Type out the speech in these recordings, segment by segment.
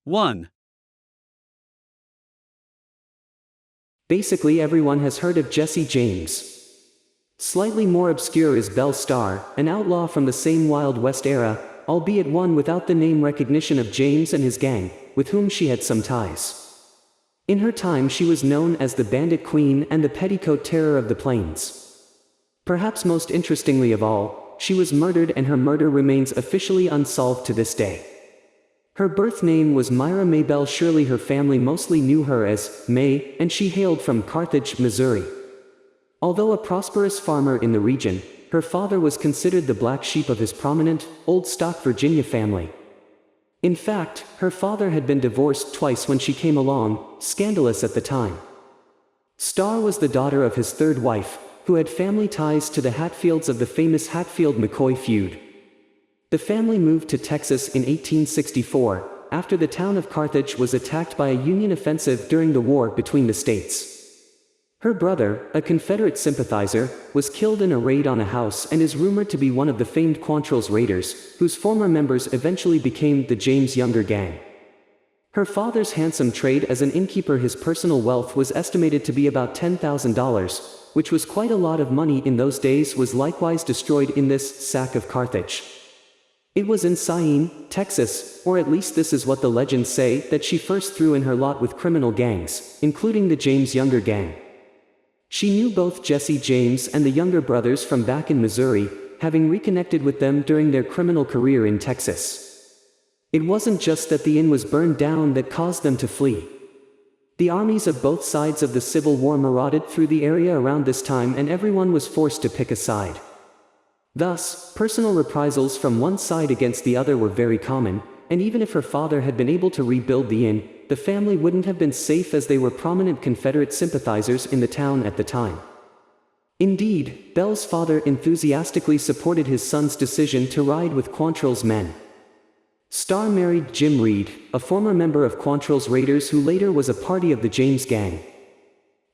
1. Basically everyone has heard of Jesse James. Slightly more obscure is Belle Starr, an outlaw from the same Wild West era, albeit one without the name recognition of James and his gang, with whom she had some ties. In her time she was known as the Bandit Queen and the Petticoat Terror of the Plains. Perhaps most interestingly of all, she was murdered and her murder remains officially unsolved to this day. Her birth name was Myra Maybelle. Surely her family mostly knew her as May, and she hailed from Carthage, Missouri. Although a prosperous farmer in the region, her father was considered the black sheep of his prominent, old-stock Virginia family. In fact, her father had been divorced twice when she came along, scandalous at the time. Starr was the daughter of his third wife, who had family ties to the Hatfields of the famous Hatfield-McCoy feud. The family moved to Texas in 1864, after the town of Carthage was attacked by a Union offensive during the war between the states. Her brother, a Confederate sympathizer, was killed in a raid on a house and is rumored to be one of the famed Quantrill's raiders, whose former members eventually became the James Younger Gang. Her father's handsome trade as an innkeeper. His personal wealth was estimated to be about $10,000, which was quite a lot of money in those days. Was likewise destroyed in this sack of Carthage. It was in Syene, Texas, or at least this is what the legends say, that she first threw in her lot with criminal gangs, including the James Younger Gang. She knew both Jesse James and the Younger brothers from back in Missouri, having reconnected with them during their criminal career in Texas. It wasn't just that the inn was burned down that caused them to flee. The armies of both sides of the Civil War marauded through the area around this time and everyone was forced to pick a side. Thus, personal reprisals from one side against the other were very common, and even if her father had been able to rebuild the inn, the family wouldn't have been safe as they were prominent Confederate sympathizers in the town at the time. Indeed, Belle's father enthusiastically supported his son's decision to ride with Quantrill's men. Starr married Jim Reed, a former member of Quantrill's raiders who later was a party of the James Gang.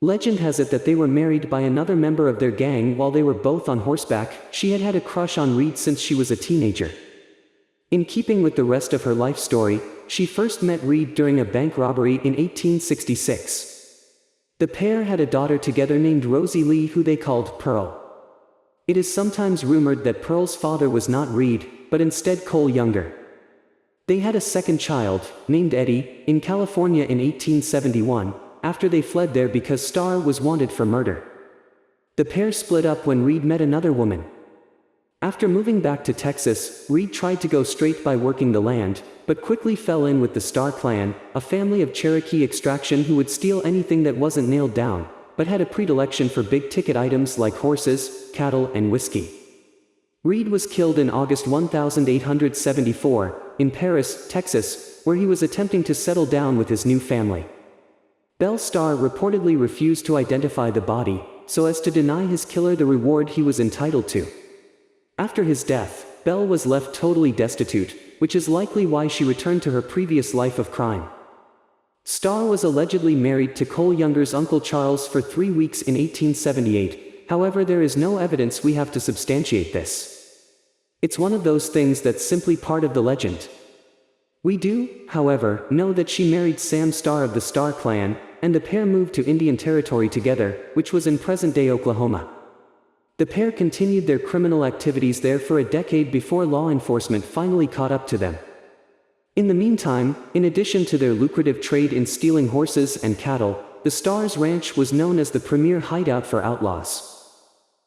Legend has it that they were married by another member of their gang while they were both on horseback. She had had a crush on Reed since she was a teenager. In keeping with the rest of her life story, she first met Reed during a bank robbery in 1866. The pair had a daughter together named Rosie Lee, who they called Pearl. It is sometimes rumored that Pearl's father was not Reed, but instead Cole Younger. They had a second child, named Eddie, in California in 1871, after they fled there because Starr was wanted for murder. The pair split up when Reed met another woman. After moving back to Texas, Reed tried to go straight by working the land, but quickly fell in with the Starr clan, a family of Cherokee extraction who would steal anything that wasn't nailed down, but had a predilection for big-ticket items like horses, cattle, and whiskey. Reed was killed in August 1874, in Paris, Texas, where he was attempting to settle down with his new family. Belle Starr reportedly refused to identify the body, so as to deny his killer the reward he was entitled to. After his death, Belle was left totally destitute, which is likely why she returned to her previous life of crime. Starr was allegedly married to Cole Younger's uncle Charles for 3 weeks in 1878, however there is no evidence we have to substantiate this. It's one of those things that's simply part of the legend. We do, however, know that she married Sam Starr of the Starr clan, and the pair moved to Indian Territory together, which was in present-day Oklahoma. The pair continued their criminal activities there for a decade before law enforcement finally caught up to them. In the meantime, in addition to their lucrative trade in stealing horses and cattle, the Starrs' ranch was known as the premier hideout for outlaws.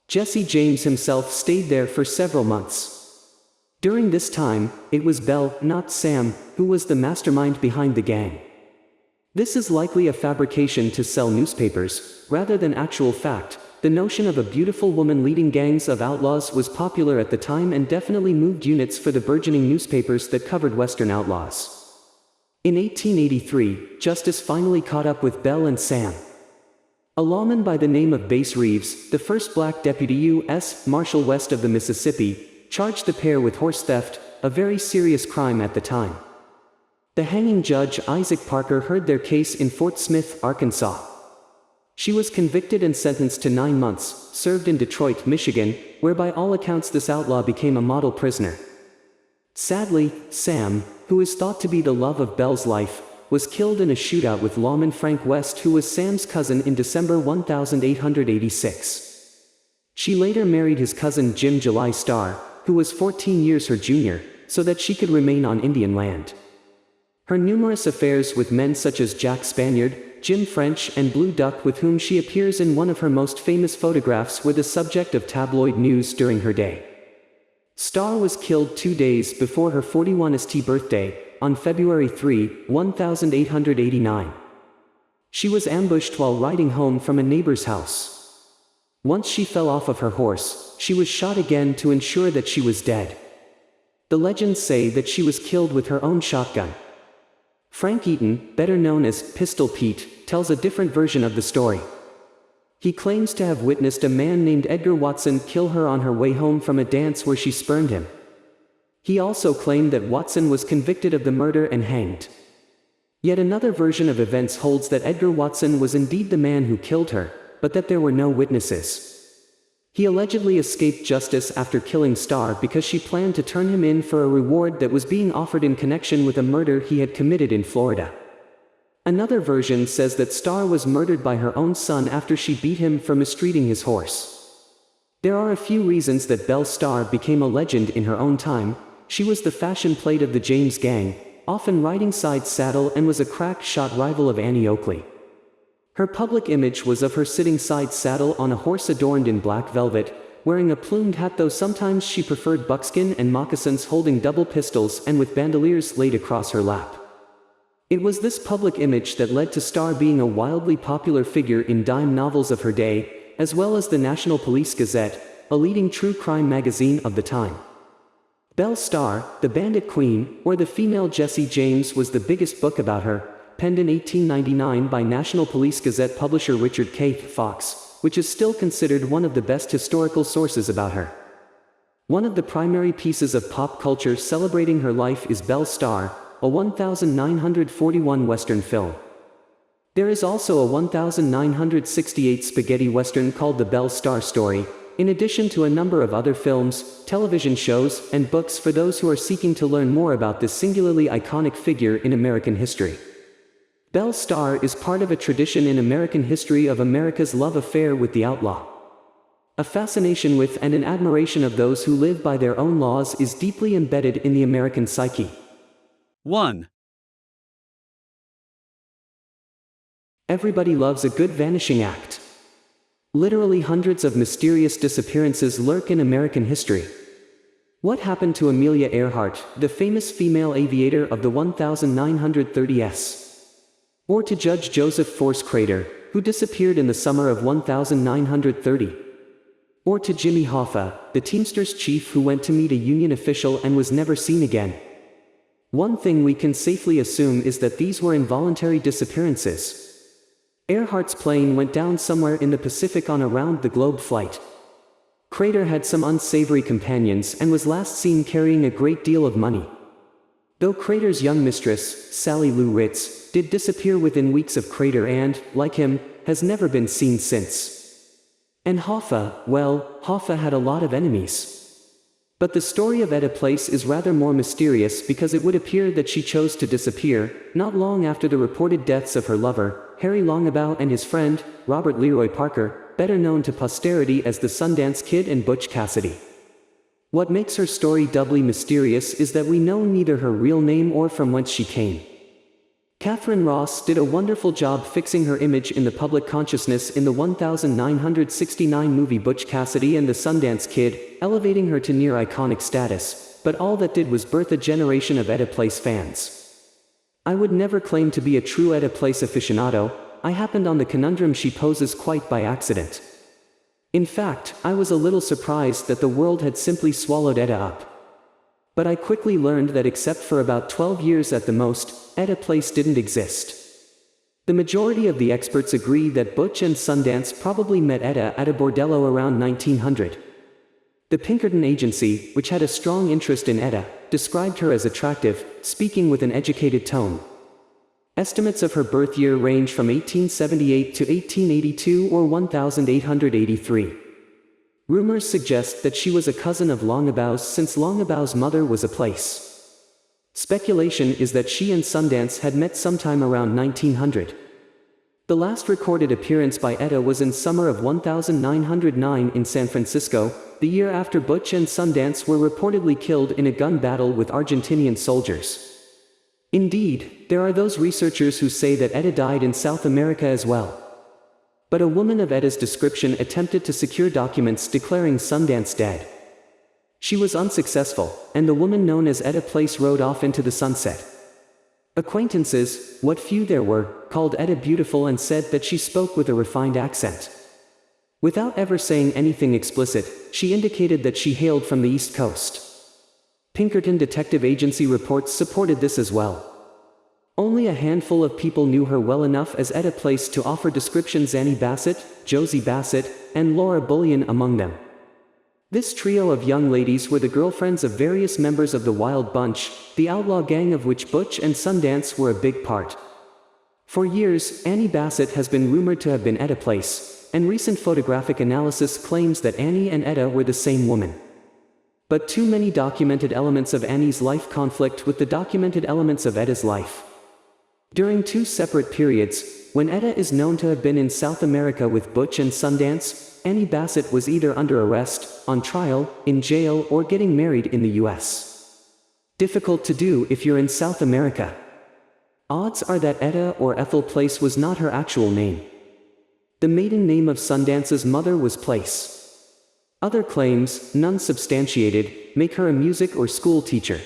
Jesse James himself stayed there for several months. During this time, it was Belle, not Sam, who was the mastermind behind the gang. This is likely a fabrication to sell newspapers, rather than actual fact. The notion of a beautiful woman leading gangs of outlaws was popular at the time and definitely moved units for the burgeoning newspapers that covered Western outlaws. In 1883, justice finally caught up with Belle and Sam. A lawman by the name of Bass Reeves, the first black deputy U.S. Marshal west of the Mississippi, charged the pair with horse theft, a very serious crime at the time. The hanging judge Isaac Parker heard their case in Fort Smith, Arkansas. She was convicted and sentenced to 9 months, served in Detroit, Michigan, where by all accounts this outlaw became a model prisoner. Sadly, Sam, who is thought to be the love of Belle's life, was killed in a shootout with lawman Frank West, who was Sam's cousin, in December 1886. She later married his cousin Jim July Starr, who was 14 years her junior, so that she could remain on Indian land. Her numerous affairs with men such as Jack Spaniard, Jim French, and Blue Duck, with whom she appears in one of her most famous photographs, were the subject of tabloid news during her day. Starr was killed 2 days before her 41st birthday, on February 3, 1889. She was ambushed while riding home from a neighbor's house. Once she fell off of her horse, she was shot again to ensure that she was dead. The legends say that she was killed with her own shotgun. Frank Eaton, better known as Pistol Pete, tells a different version of the story. He claims to have witnessed a man named Edgar Watson kill her on her way home from a dance where she spurned him. He also claimed that Watson was convicted of the murder and hanged. Yet another version of events holds that Edgar Watson was indeed the man who killed her, but that there were no witnesses. He allegedly escaped justice after killing Starr because she planned to turn him in for a reward that was being offered in connection with a murder he had committed in Florida. Another version says that Starr was murdered by her own son after she beat him for mistreating his horse. There are a few reasons that Belle Starr became a legend in her own time. She was the fashion plate of the James gang, often riding side saddle, and was a crack shot rival of Annie Oakley. Her public image was of her sitting side saddle on a horse adorned in black velvet, wearing a plumed hat, though sometimes she preferred buckskin, and moccasins holding double pistols and with bandoliers laid across her lap. It was this public image that led to Starr being a wildly popular figure in dime novels of her day, as well as the National Police Gazette, a leading true crime magazine of the time. Belle Starr, the Bandit Queen, or the female Jessie James, was the biggest book about her, penned in 1899 by National Police Gazette publisher Richard K. Fox, which is still considered one of the best historical sources about her. One of the primary pieces of pop culture celebrating her life is Belle Starr, a 1941 Western film. There is also a 1968 spaghetti Western called The Belle Starr Story, in addition to a number of other films, television shows, and books for those who are seeking to learn more about this singularly iconic figure in American history. Belle Starr is part of a tradition in American history of America's love affair with the outlaw. A fascination with and an admiration of those who live by their own laws is deeply embedded in the American psyche. 1. Everybody loves a good vanishing act. Literally hundreds of mysterious disappearances lurk in American history. What happened to Amelia Earhart, the famous female aviator of the 1930s? Or to Judge Joseph Force Crater, who disappeared in the summer of 1930? Or to Jimmy Hoffa, the Teamsters chief who went to meet a Union official and was never seen again? One thing we can safely assume is that these were involuntary disappearances. Earhart's plane went down somewhere in the Pacific on a round-the-globe flight. Crater had some unsavory companions and was last seen carrying a great deal of money. Though Crater's young mistress, Sally Lou Ritz, did disappear within weeks of Crater and, like him, has never been seen since. And Hoffa, well, Hoffa had a lot of enemies. But the story of Etta Place is rather more mysterious because it would appear that she chose to disappear, not long after the reported deaths of her lover, Harry Longabaugh, and his friend, Robert Leroy Parker, better known to posterity as the Sundance Kid and Butch Cassidy. What makes her story doubly mysterious is that we know neither her real name or from whence she came. Catherine Ross did a wonderful job fixing her image in the public consciousness in the 1969 movie Butch Cassidy and the Sundance Kid, elevating her to near iconic status, but all that did was birth a generation of Etta Place fans. I would never claim to be a true Etta Place aficionado. I happened on the conundrum she poses quite by accident. In fact, I was a little surprised that the world had simply swallowed Etta up. But I quickly learned that except for about 12 years at the most, Etta Place didn't exist. The majority of the experts agree that Butch and Sundance probably met Etta at a bordello around 1900. The Pinkerton Agency, which had a strong interest in Etta, described her as attractive, speaking with an educated tone. Estimates of her birth year range from 1878 to 1882 or 1883. Rumors suggest that she was a cousin of Longabaugh's, since Longabaugh's mother was a Place. Speculation is that she and Sundance had met sometime around 1900. The last recorded appearance by Etta was in summer of 1909 in San Francisco, the year after Butch and Sundance were reportedly killed in a gun battle with Argentinian soldiers. Indeed, there are those researchers who say that Etta died in South America as well. But a woman of Etta's description attempted to secure documents declaring Sundance dead. She was unsuccessful, and the woman known as Etta Place rode off into the sunset. Acquaintances, what few there were, called Etta beautiful and said that she spoke with a refined accent. Without ever saying anything explicit, she indicated that she hailed from the East Coast. Pinkerton Detective Agency reports supported this as well. Only a handful of people knew her well enough as Etta Place to offer descriptions: Annie Bassett, Josie Bassett, and Laura Bullion among them. This trio of young ladies were the girlfriends of various members of the Wild Bunch, the outlaw gang of which Butch and Sundance were a big part. For years, Annie Bassett has been rumored to have been Etta Place, and recent photographic analysis claims that Annie and Etta were the same woman. But too many documented elements of Annie's life conflict with the documented elements of Etta's life. During two separate periods, when Etta is known to have been in South America with Butch and Sundance, Annie Bassett was either under arrest, on trial, in jail, or getting married in the US. Difficult to do if you're in South America. Odds are that Etta or Ethel Place was not her actual name. The maiden name of Sundance's mother was Place. Other claims, none substantiated, make her a music or school teacher.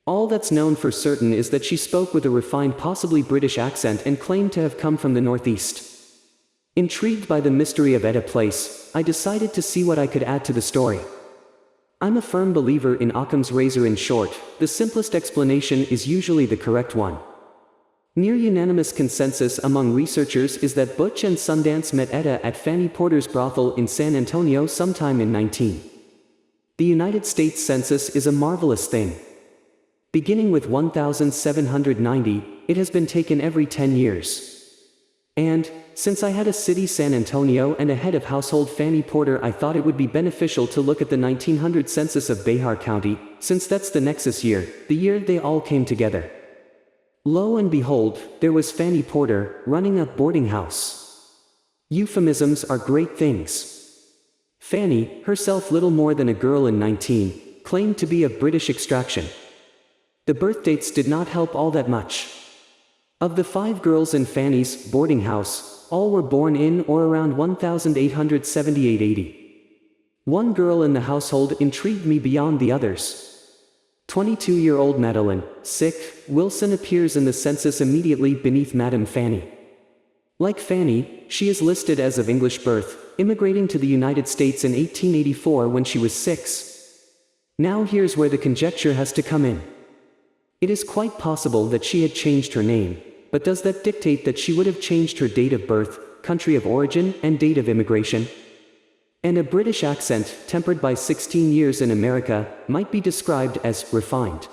All that's known for certain is that she spoke with a refined, possibly British accent and claimed to have come from the Northeast. Intrigued by the mystery of Etta Place, I decided to see what I could add to the story. I'm a firm believer in Occam's razor. In short, the simplest explanation is usually the correct one. Near unanimous consensus among researchers is that Butch and Sundance met Etta at Fanny Porter's brothel in San Antonio sometime in 19. The United States Census is a marvelous thing. Beginning with 1790, it has been taken every 10 years. And, since I had a city San Antonio and a head of household Fanny Porter, I thought it would be beneficial to look at the 1900 census of Behar County, since that's the nexus year, the year they all came together. Lo and behold, there was Fanny Porter, running a boarding house. Euphemisms are great things. Fanny, herself little more than a girl in 19, claimed to be of British extraction. The birth dates did not help all that much. Of the 5 girls in Fanny's boarding house, all were born in or around 1878-80. One girl in the household intrigued me beyond the others. 22-year-old Madeline, sick, Wilson appears in the census immediately beneath Madame Fanny. Like Fanny, she is listed as of English birth, immigrating to the United States in 1884 when she was 6. Now here's where the conjecture has to come in. It is quite possible that she had changed her name, but does that dictate that she would have changed her date of birth, country of origin, and date of immigration? And a British accent, tempered by 16 years in America, might be described as refined.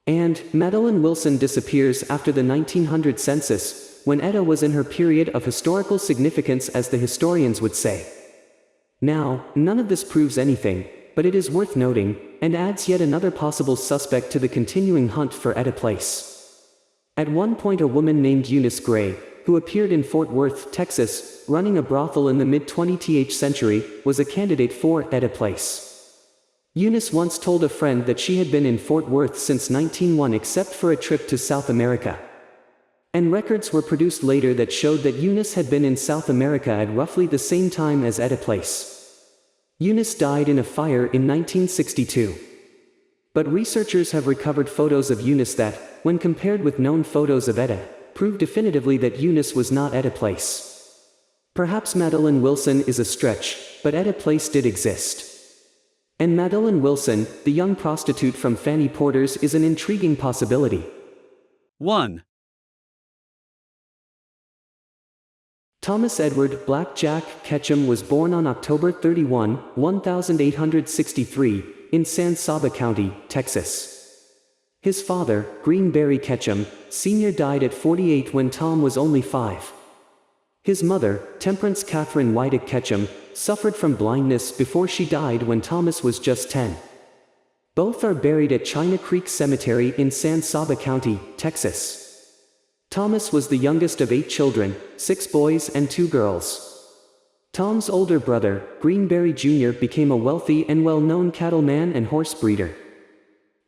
And Madeline Wilson disappears after the 1900 census, when Etta was in her period of historical significance, as the historians would say. Now, none of this proves anything, but it is worth noting, and adds yet another possible suspect to the continuing hunt for Etta Place. At one point, a woman named Eunice Gray, who appeared in Fort Worth, Texas, running a brothel in the mid-20th century, was a candidate for Etta Place. Eunice once told a friend that she had been in Fort Worth since 1901 except for a trip to South America. And records were produced later that showed that Eunice had been in South America at roughly the same time as Etta Place. Eunice died in a fire in 1962. But researchers have recovered photos of Eunice that, when compared with known photos of Etta, prove definitively that Eunice was not Etta Place. Perhaps Madeline Wilson is a stretch, but Etta Place did exist. And Madeline Wilson, the young prostitute from Fanny Porter's, is an intriguing possibility. 1. Thomas Edward Blackjack Ketchum was born on October 31, 1863, in San Saba County, Texas. His father, Greenberry Ketchum, Sr. died at 48 when Tom was only 5. His mother, Temperance Catherine Wydick Ketchum, suffered from blindness before she died when Thomas was just 10. Both are buried at China Creek Cemetery in San Saba County, Texas. Thomas was the youngest of 8 children, 6 boys and 2 girls. Tom's older brother, Greenberry Jr., became a wealthy and well-known cattleman and horse breeder.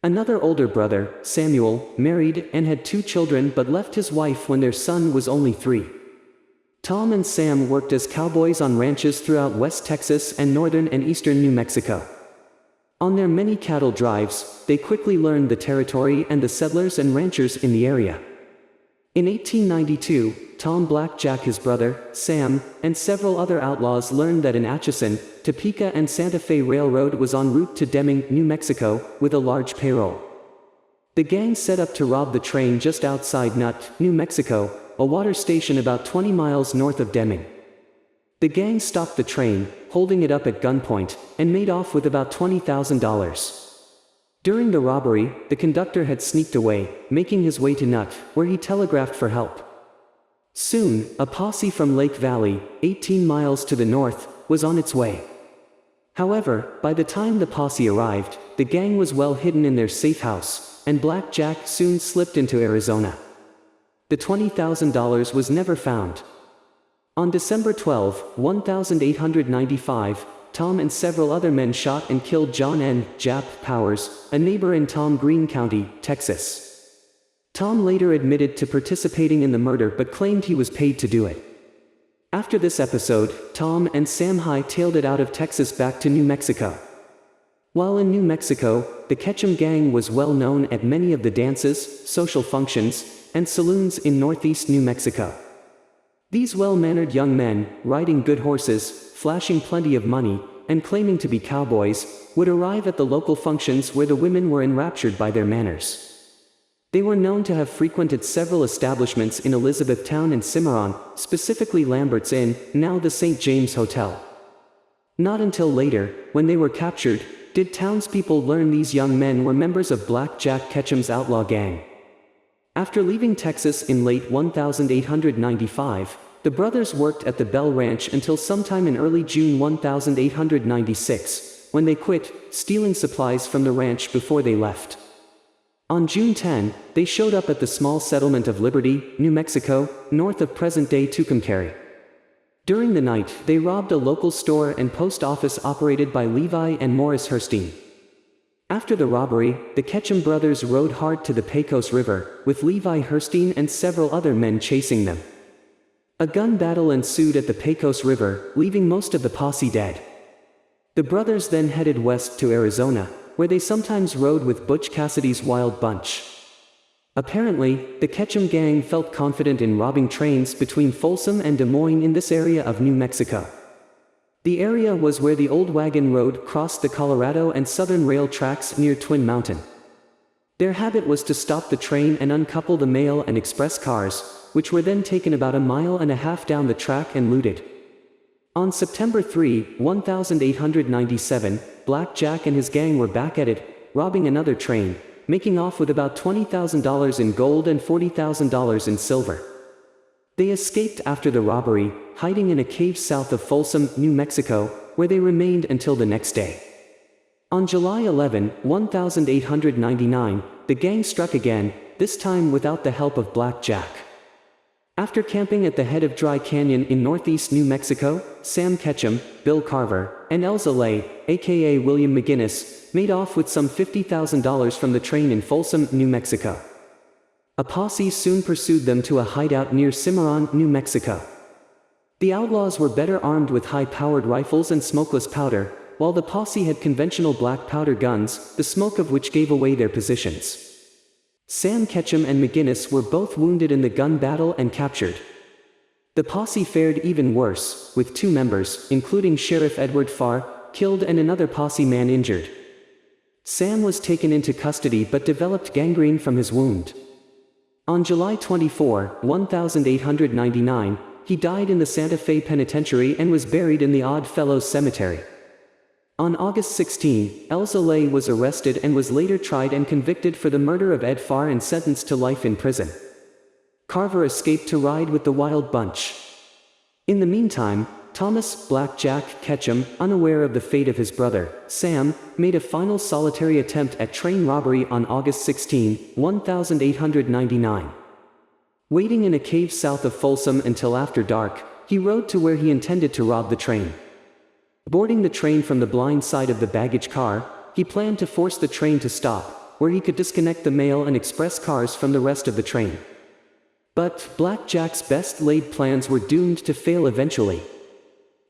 Another older brother, Samuel, married and had 2 children but left his wife when their son was only 3. Tom and Sam worked as cowboys on ranches throughout West Texas and northern and eastern New Mexico. On their many cattle drives, they quickly learned the territory and the settlers and ranchers in the area. In 1892, Tom Blackjack, his brother, Sam, and several other outlaws learned that an Atchison, Topeka and Santa Fe Railroad was en route to Deming, New Mexico, with a large payroll. The gang set up to rob the train just outside Nut, New Mexico, a water station about 20 miles north of Deming. The gang stopped the train, holding it up at gunpoint, and made off with about $20,000. During the robbery, the conductor had sneaked away, making his way to Nut, where he telegraphed for help. Soon, a posse from Lake Valley, 18 miles to the north, was on its way. However, by the time the posse arrived, the gang was well hidden in their safe house, and Blackjack soon slipped into Arizona. The $20,000 was never found. On December 12, 1895, Tom and several other men shot and killed John N. Jap Powers, a neighbor in Tom Green County, Texas. Tom later admitted to participating in the murder but claimed he was paid to do it. After this episode, Tom and Sam hightailed it out of Texas back to New Mexico. While in New Mexico, the Ketchum gang was well known at many of the dances, social functions, and saloons in northeast New Mexico. These well-mannered young men, riding good horses, flashing plenty of money, and claiming to be cowboys, would arrive at the local functions where the women were enraptured by their manners. They were known to have frequented several establishments in Elizabethtown and Cimarron, specifically Lambert's Inn, now the St. James Hotel. Not until later, when they were captured, did townspeople learn these young men were members of Blackjack Ketchum's outlaw gang. After leaving Texas in late 1895, the brothers worked at the Bell Ranch until sometime in early June 1896, when they quit, stealing supplies from the ranch before they left. On June 10, they showed up at the small settlement of Liberty, New Mexico, north of present-day Tucumcari. During the night, they robbed a local store and post office operated by Levi and Morris Herstein. After the robbery, the Ketchum brothers rode Hart to the Pecos River, with Levi Herstein and several other men chasing them. A gun battle ensued at the Pecos River, leaving most of the posse dead. The brothers then headed west to Arizona, where they sometimes rode with Butch Cassidy's Wild Bunch. Apparently, the Ketchum gang felt confident in robbing trains between Folsom and Des Moines in this area of New Mexico. The area was where the old wagon road crossed the Colorado and Southern Rail tracks near Twin Mountain. Their habit was to stop the train and uncouple the mail and express cars, which were then taken about 1.5 miles down the track and looted. On September 3, 1897, Blackjack and his gang were back at it, robbing another train, making off with about $20,000 in gold and $40,000 in silver. They escaped after the robbery, hiding in a cave south of Folsom, New Mexico, where they remained until the next day. On July 11, 1899, the gang struck again, this time without the help of Blackjack. After camping at the head of Dry Canyon in northeast New Mexico, Sam Ketchum, Bill Carver, and Elza Lay, aka William McGinnis, made off with some $50,000 from the train in Folsom, New Mexico. A posse soon pursued them to a hideout near Cimarron, New Mexico. The outlaws were better armed with high-powered rifles and smokeless powder, while the posse had conventional black powder guns, the smoke of which gave away their positions. Sam Ketchum and McGinnis were both wounded in the gun battle and captured. The posse fared even worse, with 2 members, including Sheriff Edward Farr, killed and another posse man injured. Sam was taken into custody but developed gangrene from his wound. On July 24, 1899, he died in the Santa Fe Penitentiary and was buried in the Odd Fellows Cemetery. On August 16, Elza Lay was arrested and was later tried and convicted for the murder of Ed Farr and sentenced to life in prison. Carver escaped to ride with the Wild Bunch. In the meantime, Thomas "Blackjack" Ketchum, unaware of the fate of his brother, Sam, made a final solitary attempt at train robbery on August 16, 1899. Waiting in a cave south of Folsom until after dark, he rode to where he intended to rob the train. Boarding the train from the blind side of the baggage car, he planned to force the train to stop, where he could disconnect the mail and express cars from the rest of the train. But Blackjack's best-laid plans were doomed to fail eventually.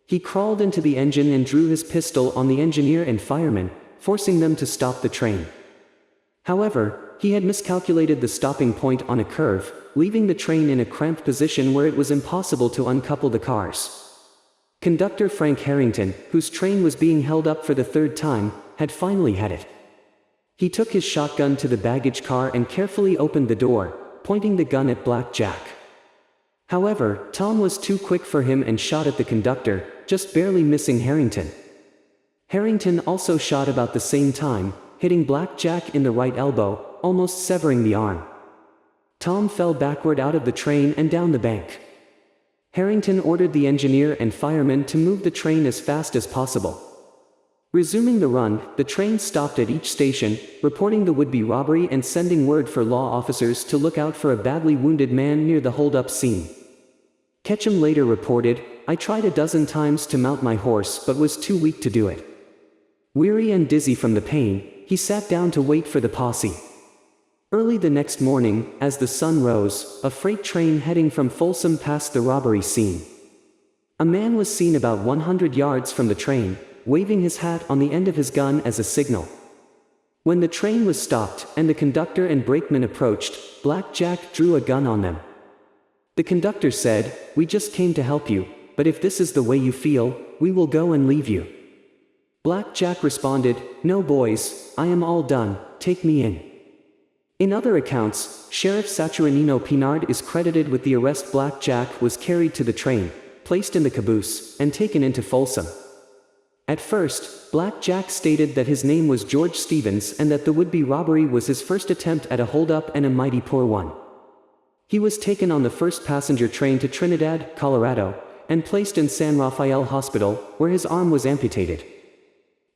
He crawled into the engine and drew his pistol on the engineer and fireman, forcing them to stop the train. However, he had miscalculated the stopping point on a curve, leaving the train in a cramped position where it was impossible to uncouple the cars. Conductor Frank Harrington, whose train was being held up for the third time, had finally had it. He took his shotgun to the baggage car and carefully opened the door, pointing the gun at Blackjack. However, Tom was too quick for him and shot at the conductor, just barely missing Harrington. Harrington also shot about the same time, hitting Blackjack in the right elbow, almost severing the arm. Tom fell backward out of the train and down the bank. Harrington ordered the engineer and firemen to move the train as fast as possible. Resuming the run, the train stopped at each station, reporting the would-be robbery and sending word for law officers to look out for a badly wounded man near the hold-up scene. Ketchum later reported, "I tried a dozen times to mount my horse but was too weak to do it." Weary and dizzy from the pain, he sat down to wait for the posse. Early the next morning, as the sun rose, a freight train heading from Folsom passed the robbery scene. A man was seen about 100 yards from the train, waving his hat on the end of his gun as a signal. When the train was stopped and the conductor and brakeman approached, Blackjack drew a gun on them. The conductor said, "We just came to help you, but if this is the way you feel, we will go and leave you." Blackjack responded, "No boys, I am all done, take me in." In other accounts, Sheriff Saturnino Pinard is credited with the arrest. Blackjack was carried to the train, placed in the caboose, and taken into Folsom. At first, Blackjack stated that his name was George Stevens and that the would-be robbery was his first attempt at a hold-up and a mighty poor one. He was taken on the first passenger train to Trinidad, Colorado, and placed in San Rafael Hospital, where his arm was amputated.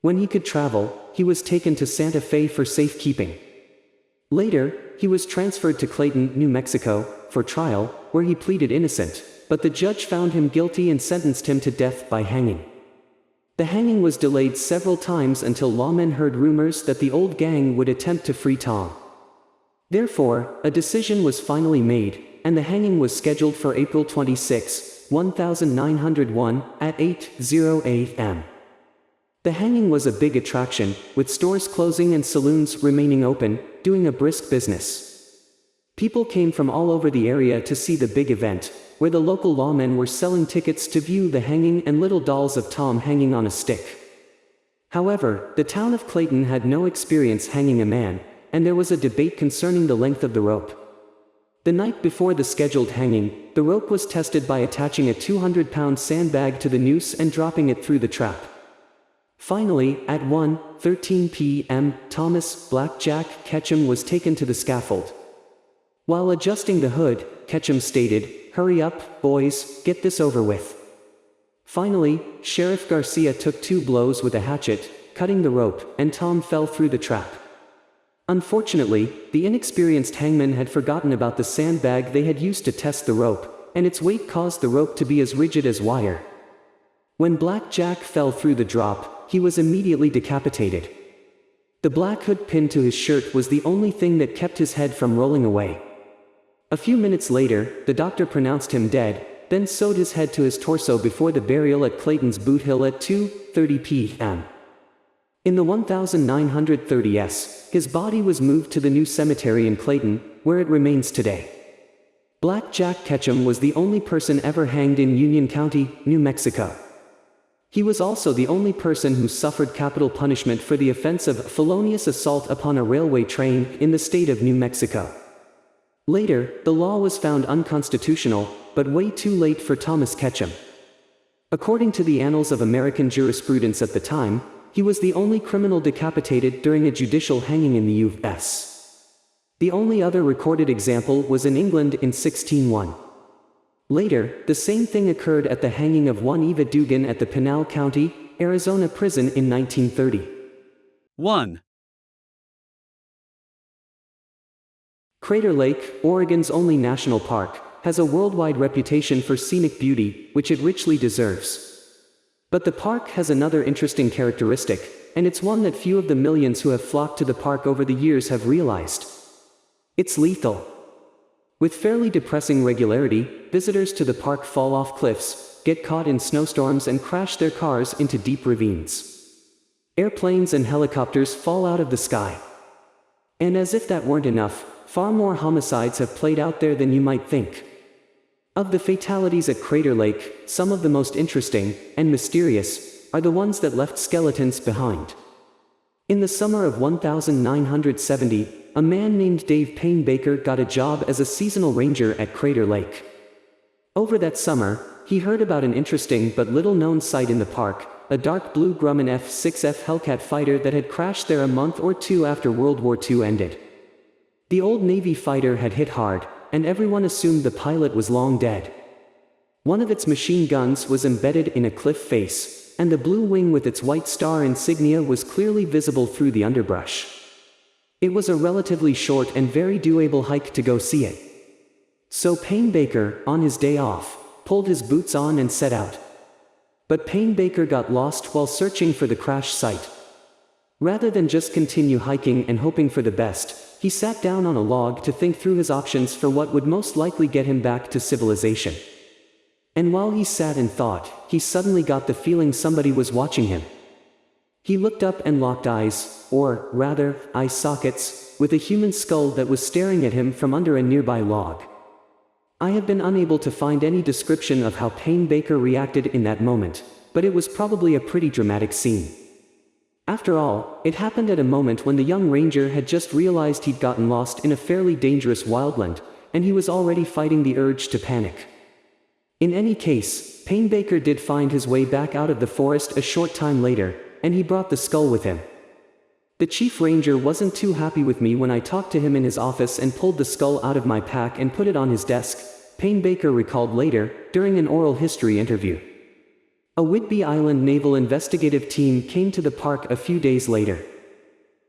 When he could travel, he was taken to Santa Fe for safekeeping. Later, he was transferred to Clayton, New Mexico, for trial, where he pleaded innocent, but the judge found him guilty and sentenced him to death by hanging. The hanging was delayed several times until lawmen heard rumors that the old gang would attempt to free Tom. Therefore, a decision was finally made, and the hanging was scheduled for April 26, 1901, at 8:08 a.m. The hanging was a big attraction, with stores closing and saloons remaining open, doing a brisk business. People came from all over the area to see the big event, where the local lawmen were selling tickets to view the hanging and little dolls of Tom hanging on a stick. However, the town of Clayton had no experience hanging a man, and there was a debate concerning the length of the rope. The night before the scheduled hanging, the rope was tested by attaching a 200-pound sandbag to the noose and dropping it through the trap. Finally, at 1:13 p.m., Thomas "Blackjack" Ketchum was taken to the scaffold. While adjusting the hood, Ketchum stated, "Hurry up, boys, get this over with." Finally, Sheriff Garcia took 2 blows with a hatchet, cutting the rope, and Tom fell through the trap. Unfortunately, the inexperienced hangman had forgotten about the sandbag they had used to test the rope, and its weight caused the rope to be as rigid as wire. When Blackjack fell through the drop, he was immediately decapitated. The black hood pinned to his shirt was the only thing that kept his head from rolling away. A few minutes later, the doctor pronounced him dead, then sewed his head to his torso before the burial at Clayton's Boot Hill at 2:30 p.m. In the 1930s, his body was moved to the new cemetery in Clayton, where it remains today. Blackjack Ketchum was the only person ever hanged in Union County, New Mexico. He was also the only person who suffered capital punishment for the offense of felonious assault upon a railway train in the state of New Mexico. Later, the law was found unconstitutional, but way too late for Thomas Ketchum. According to the Annals of American Jurisprudence at the time, he was the only criminal decapitated during a judicial hanging in the U.S. The only other recorded example was in England in 1601. Later, the same thing occurred at the hanging of one Eva Dugan at the Pinal County, Arizona prison in 1930. 1. Crater Lake, Oregon's only national park, has a worldwide reputation for scenic beauty, which it richly deserves. But the park has another interesting characteristic, and it's one that few of the millions who have flocked to the park over the years have realized. It's lethal. With fairly depressing regularity, visitors to the park fall off cliffs, get caught in snowstorms and crash their cars into deep ravines. Airplanes and helicopters fall out of the sky. And as if that weren't enough, far more homicides have played out there than you might think. Of the fatalities at Crater Lake, some of the most interesting, and mysterious, are the ones that left skeletons behind. In the summer of 1970, a man named Dave Payne Baker got a job as a seasonal ranger at Crater Lake. Over that summer, he heard about an interesting but little-known sight in the park, a dark blue Grumman F-6F Hellcat fighter that had crashed there a month or two after World War II ended. The old Navy fighter had hit hard, and everyone assumed the pilot was long dead. One of its machine guns was embedded in a cliff face, and the blue wing with its white star insignia was clearly visible through the underbrush. It was a relatively short and very doable hike to go see it. So Payne Baker, on his day off, pulled his boots on and set out. But Payne Baker got lost while searching for the crash site. Rather than just continue hiking and hoping for the best, he sat down on a log to think through his options for what would most likely get him back to civilization. And while he sat and thought, he suddenly got the feeling somebody was watching him. He looked up and locked eyes, or, rather, eye sockets, with a human skull that was staring at him from under a nearby log. I have been unable to find any description of how Payne Baker reacted in that moment, but it was probably a pretty dramatic scene. After all, it happened at a moment when the young ranger had just realized he'd gotten lost in a fairly dangerous wildland, and he was already fighting the urge to panic. In any case, Payne Baker did find his way back out of the forest a short time later, and he brought the skull with him. The chief ranger wasn't too happy with me when I talked to him in his office and pulled the skull out of my pack and put it on his desk, Payne Baker recalled later, during an oral history interview. A Whidbey Island Naval investigative team came to the park a few days later.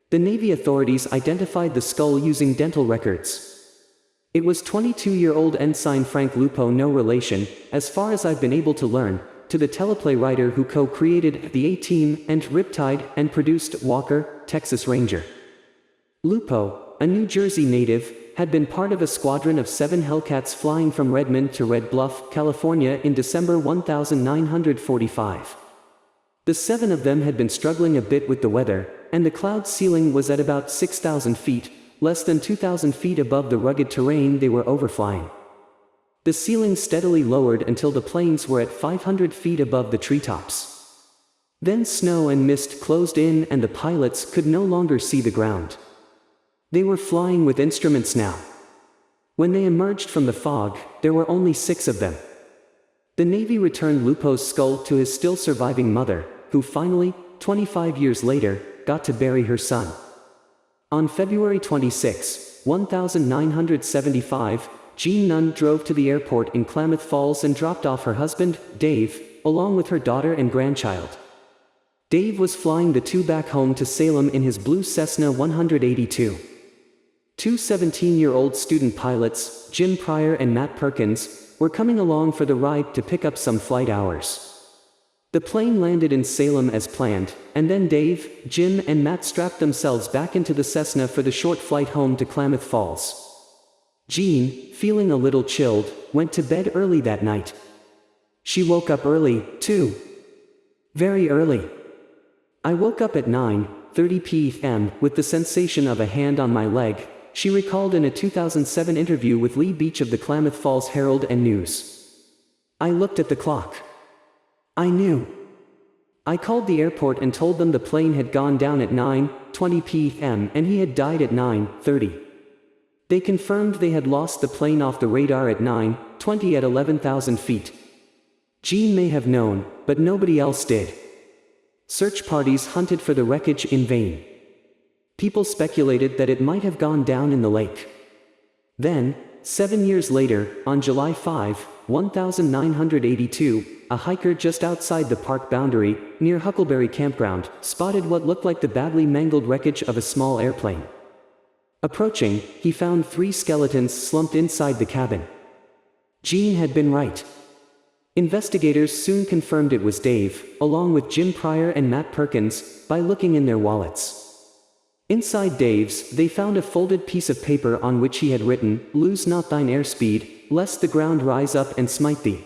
The Navy authorities identified the skull using dental records. It was 22-year-old Ensign Frank Lupo, no relation, as far as I've been able to learn, to the teleplay writer who co-created The A-Team and Riptide and produced Walker, Texas Ranger. Lupo, a New Jersey native, had been part of a squadron of 7 Hellcats flying from Redmond to Red Bluff, California in December 1945. The 7 of them had been struggling a bit with the weather, and the cloud ceiling was at about 6,000 feet, less than 2,000 feet above the rugged terrain they were overflying. The ceiling steadily lowered until the planes were at 500 feet above the treetops. Then snow and mist closed in and the pilots could no longer see the ground. They were flying with instruments now. When they emerged from the fog, there were only 6 of them. The Navy returned Lupo's skull to his still surviving mother, who finally, 25 years later, got to bury her son. On February 26, 1975, Jean Nunn drove to the airport in Klamath Falls and dropped off her husband, Dave, along with her daughter and grandchild. Dave was flying the 2 back home to Salem in his blue Cessna 182. 2 17-year-old student pilots, Jim Pryor and Matt Perkins, were coming along for the ride to pick up some flight hours. The plane landed in Salem as planned, and then Dave, Jim and Matt strapped themselves back into the Cessna for the short flight home to Klamath Falls. Jean, feeling a little chilled, went to bed early that night. She woke up early, too. Very early. I woke up at 9:30 p.m. with the sensation of a hand on my leg, she recalled in a 2007 interview with Lee Beach of the Klamath Falls Herald and News. I looked at the clock. I knew. I called the airport and told them the plane had gone down at 9:20 p.m. and he had died at 9:30. They confirmed they had lost the plane off the radar at 9:20 at 11,000 feet. Jean may have known, but nobody else did. Search parties hunted for the wreckage in vain. People speculated that it might have gone down in the lake. Then, 7 years later, on July 5, 1982, a hiker just outside the park boundary, near Huckleberry Campground, spotted what looked like the badly mangled wreckage of a small airplane. Approaching, he found 3 skeletons slumped inside the cabin. Gene had been right. Investigators soon confirmed it was Dave, along with Jim Pryor and Matt Perkins, by looking in their wallets. Inside Dave's, they found a folded piece of paper on which he had written, "Lose not thine airspeed, lest the ground rise up and smite thee."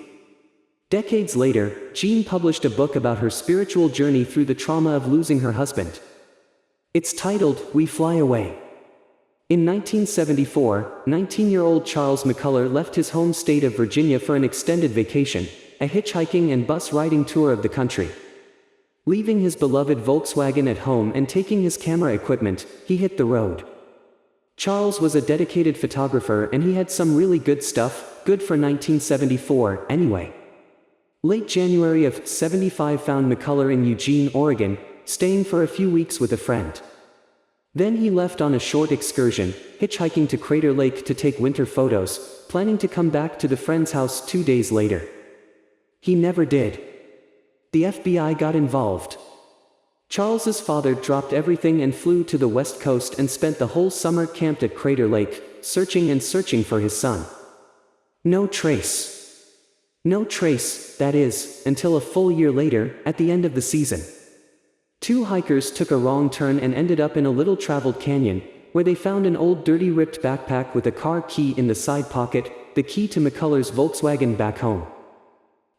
Decades later, Jean published a book about her spiritual journey through the trauma of losing her husband. It's titled, "We Fly Away." In 1974, 19-year-old Charles McCullers left his home state of Virginia for an extended vacation, a hitchhiking and bus riding tour of the country. Leaving his beloved Volkswagen at home and taking his camera equipment, he hit the road. Charles was a dedicated photographer and he had some really good stuff, good for 1974, anyway. Late January of '75 found McCullers in Eugene, Oregon, staying for a few weeks with a friend. Then he left on a short excursion, hitchhiking to Crater Lake to take winter photos, planning to come back to the friend's house 2 days later. He never did. The FBI got involved. Charles's father dropped everything and flew to the West Coast and spent the whole summer camped at Crater Lake, searching and searching for his son. No trace. No trace, that is, until a full year later, at the end of the season. 2 hikers took a wrong turn and ended up in a little traveled canyon, where they found an old dirty ripped backpack with a car key in the side pocket, the key to McCullers' Volkswagen back home.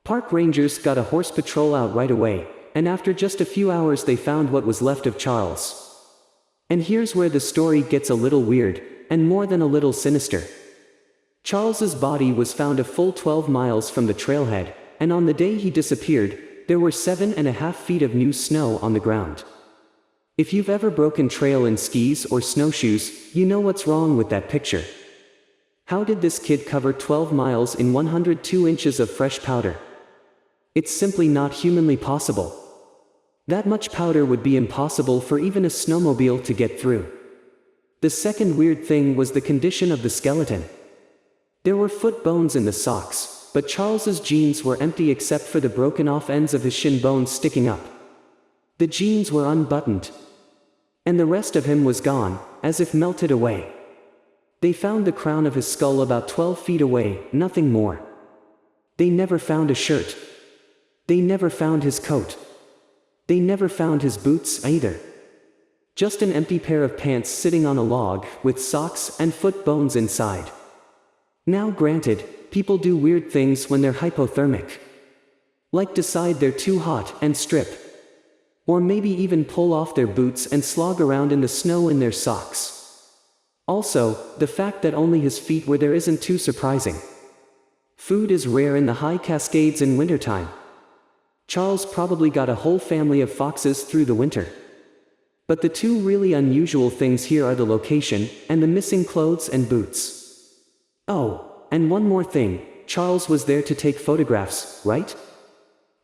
Park rangers got a horse patrol out right away, and after just a few hours they found what was left of Charles. And here's where the story gets a little weird, and more than a little sinister. Charles's body was found a full 12 miles from the trailhead, and on the day he disappeared, there were 7.5 feet of new snow on the ground. If you've ever broken trail in skis or snowshoes, you know what's wrong with that picture. How did this kid cover 12 miles in 102 inches of fresh powder? It's simply not humanly possible. That much powder would be impossible for even a snowmobile to get through. The second weird thing was the condition of the skeleton. There were foot bones in the socks, but Charles's jeans were empty except for the broken off ends of his shin bones sticking up. The jeans were unbuttoned. And the rest of him was gone, as if melted away. They found the crown of his skull about 12 feet away, nothing more. They never found a shirt. They never found his coat. They never found his boots either. Just an empty pair of pants sitting on a log, with socks and foot bones inside. Now granted, people do weird things when they're hypothermic. Like decide they're too hot and strip. Or maybe even pull off their boots and slog around in the snow in their socks. Also, the fact that only his feet were there isn't too surprising. Food is rare in the high Cascades in wintertime. Charles probably got a whole family of foxes through the winter. But the 2 really unusual things here are the location, and the missing clothes and boots. Oh, and one more thing, Charles was there to take photographs, right?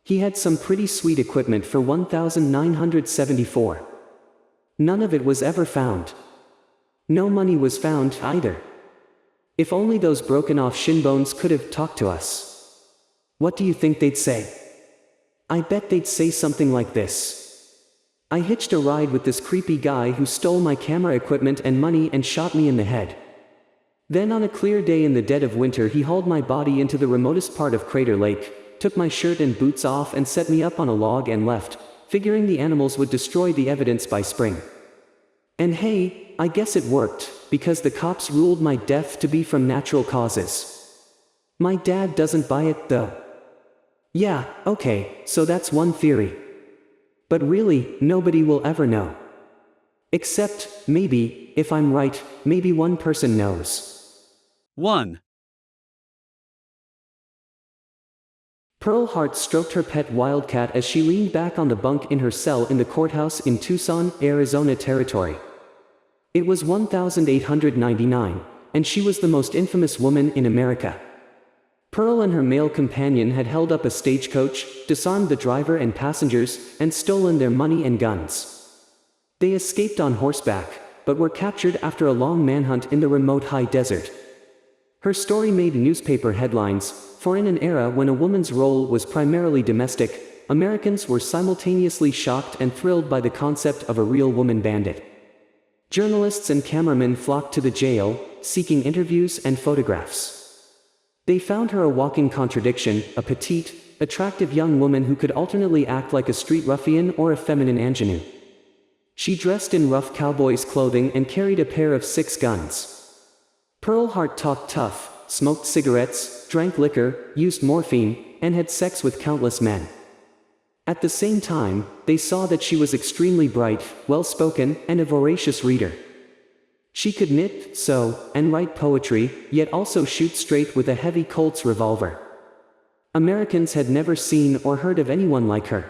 He had some pretty sweet equipment for 1974. None of it was ever found. No money was found either. If only those broken off shin bones could have talked to us. What do you think they'd say? I bet they'd say something like this. I hitched a ride with this creepy guy who stole my camera equipment and money and shot me in the head. Then on a clear day in the dead of winter he hauled my body into the remotest part of Crater Lake, took my shirt and boots off and set me up on a log and left, figuring the animals would destroy the evidence by spring. And hey, I guess it worked, because the cops ruled my death to be from natural causes. My dad doesn't buy it though. Yeah, okay, so that's one theory. But really, nobody will ever know. Except, maybe, if I'm right, maybe one person knows. 1. Pearl Hart stroked her pet wildcat as she leaned back on the bunk in her cell in the courthouse in Tucson, Arizona territory. It was 1899, and she was the most infamous woman in America. Pearl and her male companion had held up a stagecoach, disarmed the driver and passengers, and stolen their money and guns. They escaped on horseback, but were captured after a long manhunt in the remote high desert. Her story made newspaper headlines, for in an era when a woman's role was primarily domestic, Americans were simultaneously shocked and thrilled by the concept of a real woman bandit. Journalists and cameramen flocked to the jail, seeking interviews and photographs. They found her a walking contradiction, a petite, attractive young woman who could alternately act like a street ruffian or a feminine ingenue. She dressed in rough cowboy's clothing and carried a pair of 6 guns. Pearl Hart talked tough, smoked cigarettes, drank liquor, used morphine, and had sex with countless men. At the same time, they saw that she was extremely bright, well-spoken, and a voracious reader. She could knit, sew, and write poetry, yet also shoot straight with a heavy Colt's revolver. Americans had never seen or heard of anyone like her.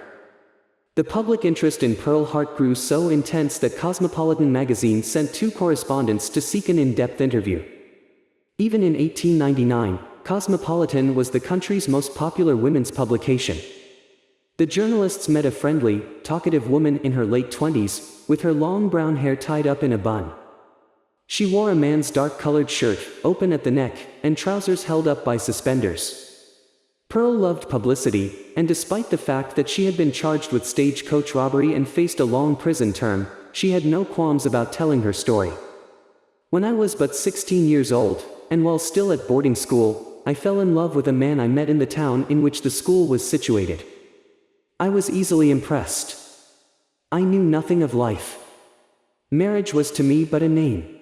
The public interest in Pearl Hart grew so intense that Cosmopolitan magazine sent 2 correspondents to seek an in-depth interview. Even in 1899, Cosmopolitan was the country's most popular women's publication. The journalists met a friendly, talkative woman in her late 20s, with her long brown hair tied up in a bun. She wore a man's dark-colored shirt, open at the neck, and trousers held up by suspenders. Pearl loved publicity, and despite the fact that she had been charged with stagecoach robbery and faced a long prison term, she had no qualms about telling her story. When I was but 16 years old, and while still at boarding school, I fell in love with a man I met in the town in which the school was situated. I was easily impressed. I knew nothing of life. Marriage was to me but a name.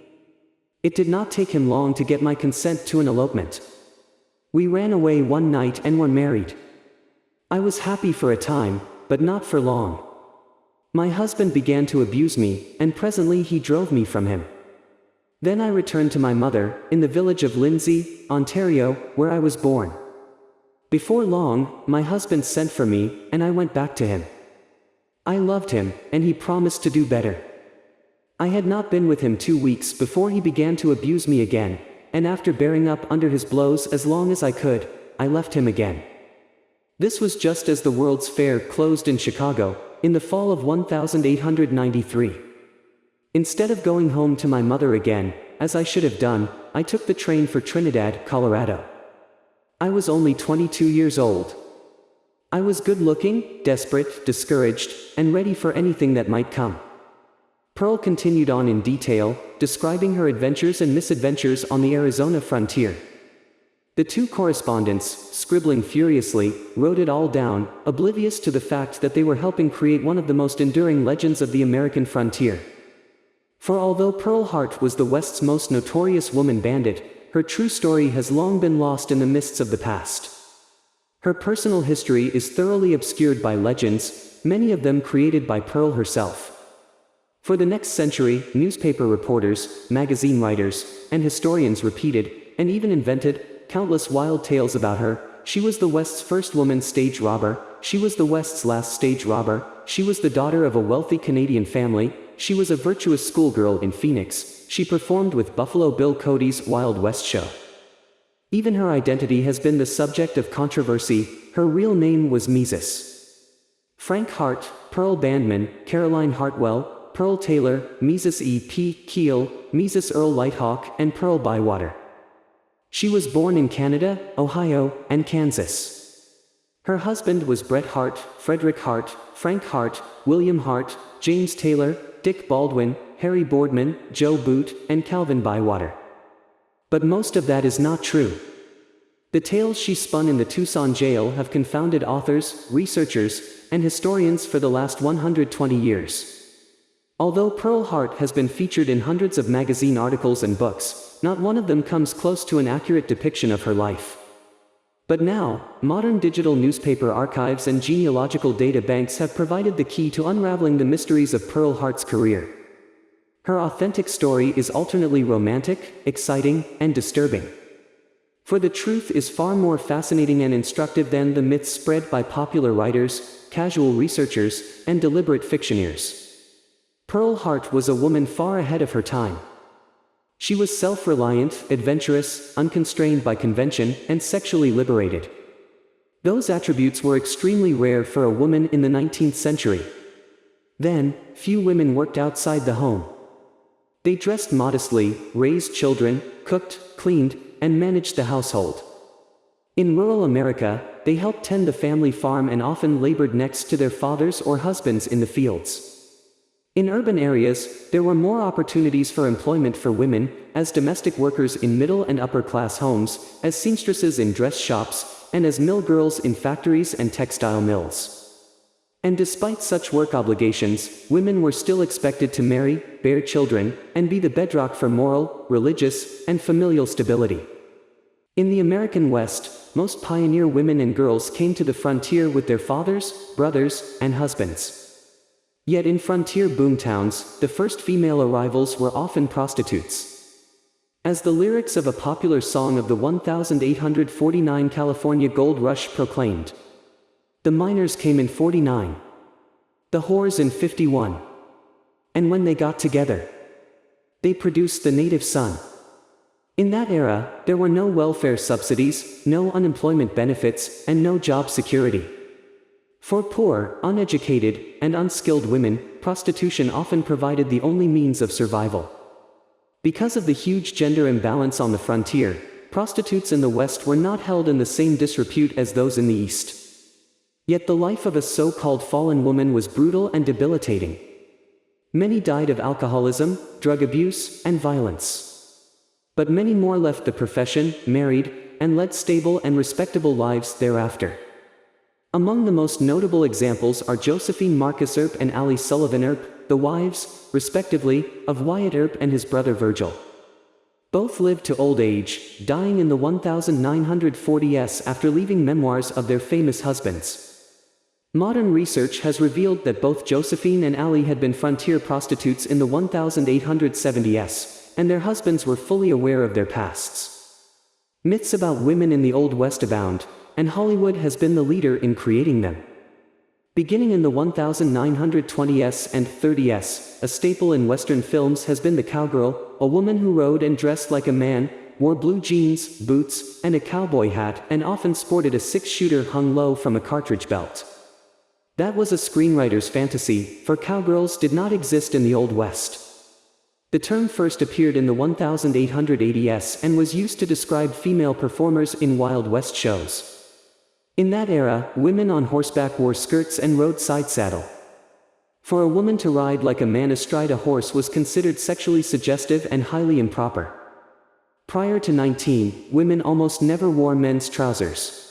It did not take him long to get my consent to an elopement. We ran away one night and were married. I was happy for a time, but not for long. My husband began to abuse me, and presently he drove me from him. Then I returned to my mother, in the village of Lindsay, Ontario, where I was born. Before long, my husband sent for me, and I went back to him. I loved him, and he promised to do better. I had not been with him 2 weeks before he began to abuse me again, and after bearing up under his blows as long as I could, I left him again. This was just as the World's Fair closed in Chicago, in the fall of 1893. Instead of going home to my mother again, as I should have done, I took the train for Trinidad, Colorado. I was only 22 years old. I was good-looking, desperate, discouraged, and ready for anything that might come. Pearl continued on in detail, describing her adventures and misadventures on the Arizona frontier. The 2 correspondents, scribbling furiously, wrote it all down, oblivious to the fact that they were helping create one of the most enduring legends of the American frontier. For although Pearl Hart was the West's most notorious woman bandit, her true story has long been lost in the mists of the past. Her personal history is thoroughly obscured by legends, many of them created by Pearl herself. For the next century, newspaper reporters, magazine writers, and historians repeated, and even invented, countless wild tales about her. She was the West's first woman stage robber, she was the West's last stage robber, she was the daughter of a wealthy Canadian family, she was a virtuous schoolgirl in Phoenix, she performed with Buffalo Bill Cody's Wild West show. Even her identity has been the subject of controversy. Her real name was Mrs. Frank Hart, Pearl Bandman, Caroline Hartwell, Pearl Taylor, Mrs. E. P. Keel, Mrs. Earl Lighthawk, and Pearl Bywater. She was born in Canada, Ohio, and Kansas. Her husband was Bret Hart, Frederick Hart, Frank Hart, William Hart, James Taylor, Dick Baldwin, Harry Boardman, Joe Boot, and Calvin Bywater. But most of that is not true. The tales she spun in the Tucson jail have confounded authors, researchers, and historians for the last 120 years. Although Pearl Hart has been featured in hundreds of magazine articles and books, not one of them comes close to an accurate depiction of her life. But now, modern digital newspaper archives and genealogical data banks have provided the key to unraveling the mysteries of Pearl Hart's career. Her authentic story is alternately romantic, exciting, and disturbing. For the truth is far more fascinating and instructive than the myths spread by popular writers, casual researchers, and deliberate fictioneers. Pearl Hart was a woman far ahead of her time. She was self-reliant, adventurous, unconstrained by convention, and sexually liberated. Those attributes were extremely rare for a woman in the 19th century. Then, few women worked outside the home. They dressed modestly, raised children, cooked, cleaned, and managed the household. In rural America, they helped tend the family farm and often labored next to their fathers or husbands in the fields. In urban areas, there were more opportunities for employment for women, as domestic workers in middle and upper class homes, as seamstresses in dress shops, and as mill girls in factories and textile mills. And despite such work obligations, women were still expected to marry, bear children, and be the bedrock for moral, religious, and familial stability. In the American West, most pioneer women and girls came to the frontier with their fathers, brothers, and husbands. Yet in frontier boomtowns, the first female arrivals were often prostitutes. As the lyrics of a popular song of the 1849 California Gold Rush proclaimed, "The miners came in 49, the whores in 51, and when they got together, they produced the native son." In that era, there were no welfare subsidies, no unemployment benefits, and no job security. For poor, uneducated, and unskilled women, prostitution often provided the only means of survival. Because of the huge gender imbalance on the frontier, prostitutes in the West were not held in the same disrepute as those in the East. Yet the life of a so-called fallen woman was brutal and debilitating. Many died of alcoholism, drug abuse, and violence. But many more left the profession, married, and led stable and respectable lives thereafter. Among the most notable examples are Josephine Marcus Earp and Allie Sullivan Earp, the wives, respectively, of Wyatt Earp and his brother Virgil. Both lived to old age, dying in the 1940s after leaving memoirs of their famous husbands. Modern research has revealed that both Josephine and Allie had been frontier prostitutes in the 1870s, and their husbands were fully aware of their pasts. Myths about women in the Old West abound, and Hollywood has been the leader in creating them. Beginning in the 1920s and 30s, a staple in Western films has been the cowgirl, a woman who rode and dressed like a man, wore blue jeans, boots, and a cowboy hat, and often sported a six-shooter hung low from a cartridge belt. That was a screenwriter's fantasy, for cowgirls did not exist in the Old West. The term first appeared in the 1880s and was used to describe female performers in Wild West shows. In that era, women on horseback wore skirts and rode side saddle. For a woman to ride like a man astride a horse was considered sexually suggestive and highly improper. Prior to 19, women almost never wore men's trousers.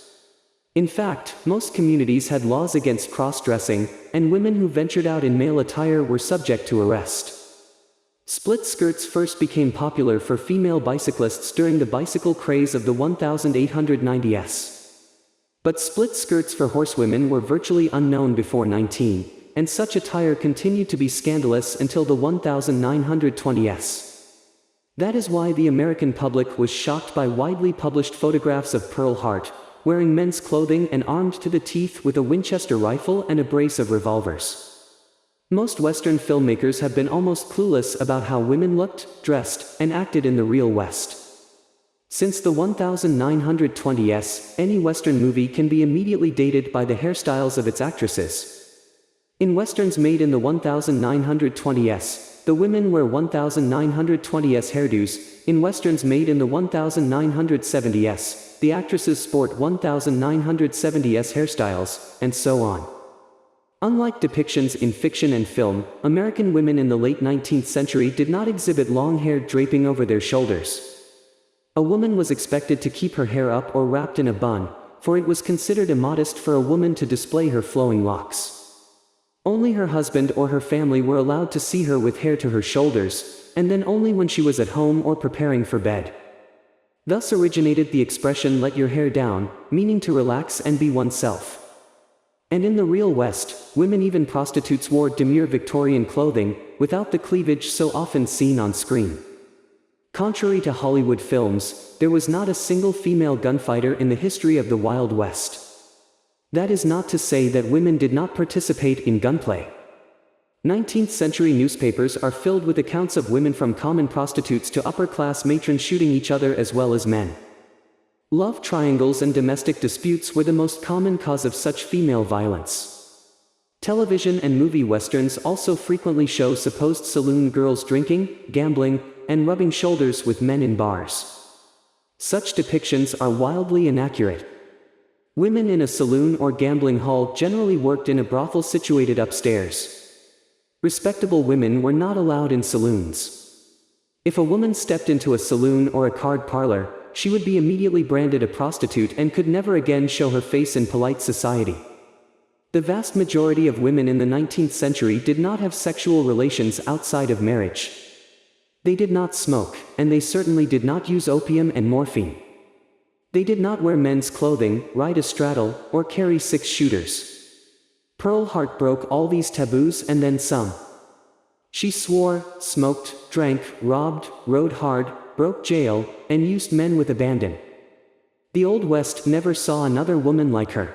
In fact, most communities had laws against cross-dressing, and women who ventured out in male attire were subject to arrest. Split skirts first became popular for female bicyclists during the bicycle craze of the 1890s. But split skirts for horsewomen were virtually unknown before 19, and such attire continued to be scandalous until the 1920s. That is why the American public was shocked by widely published photographs of Pearl Hart, wearing men's clothing and armed to the teeth with a Winchester rifle and a brace of revolvers. Most Western filmmakers have been almost clueless about how women looked, dressed, and acted in the real West. Since the 1920s, any Western movie can be immediately dated by the hairstyles of its actresses. In Westerns made in the 1920s, the women wear 1920s hairdos. In Westerns made in the 1970s, the actresses sport 1970s hairstyles, and so on. Unlike depictions in fiction and film, American women in the late 19th century did not exhibit long hair draping over their shoulders. A woman was expected to keep her hair up or wrapped in a bun, for it was considered immodest for a woman to display her flowing locks. Only her husband or her family were allowed to see her with hair to her shoulders, and then only when she was at home or preparing for bed. Thus originated the expression "let your hair down," meaning to relax and be oneself. And in the real West, women, even prostitutes, wore demure Victorian clothing, without the cleavage so often seen on screen. Contrary to Hollywood films, there was not a single female gunfighter in the history of the Wild West. That is not to say that women did not participate in gunplay. 19th century newspapers are filled with accounts of women from common prostitutes to upper-class matrons shooting each other as well as men. Love triangles and domestic disputes were the most common cause of such female violence. Television and movie westerns also frequently show supposed saloon girls drinking, gambling, and rubbing shoulders with men in bars. Such depictions are wildly inaccurate. Women in a saloon or gambling hall generally worked in a brothel situated upstairs. Respectable women were not allowed in saloons. If a woman stepped into a saloon or a card parlor, she would be immediately branded a prostitute and could never again show her face in polite society. The vast majority of women in the 19th century did not have sexual relations outside of marriage. They did not smoke, and they certainly did not use opium and morphine. They did not wear men's clothing, ride a straddle, or carry six-shooters. Pearl Hart broke all these taboos and then some. She swore, smoked, drank, robbed, rode hard, broke jail, and used men with abandon. The Old West never saw another woman like her.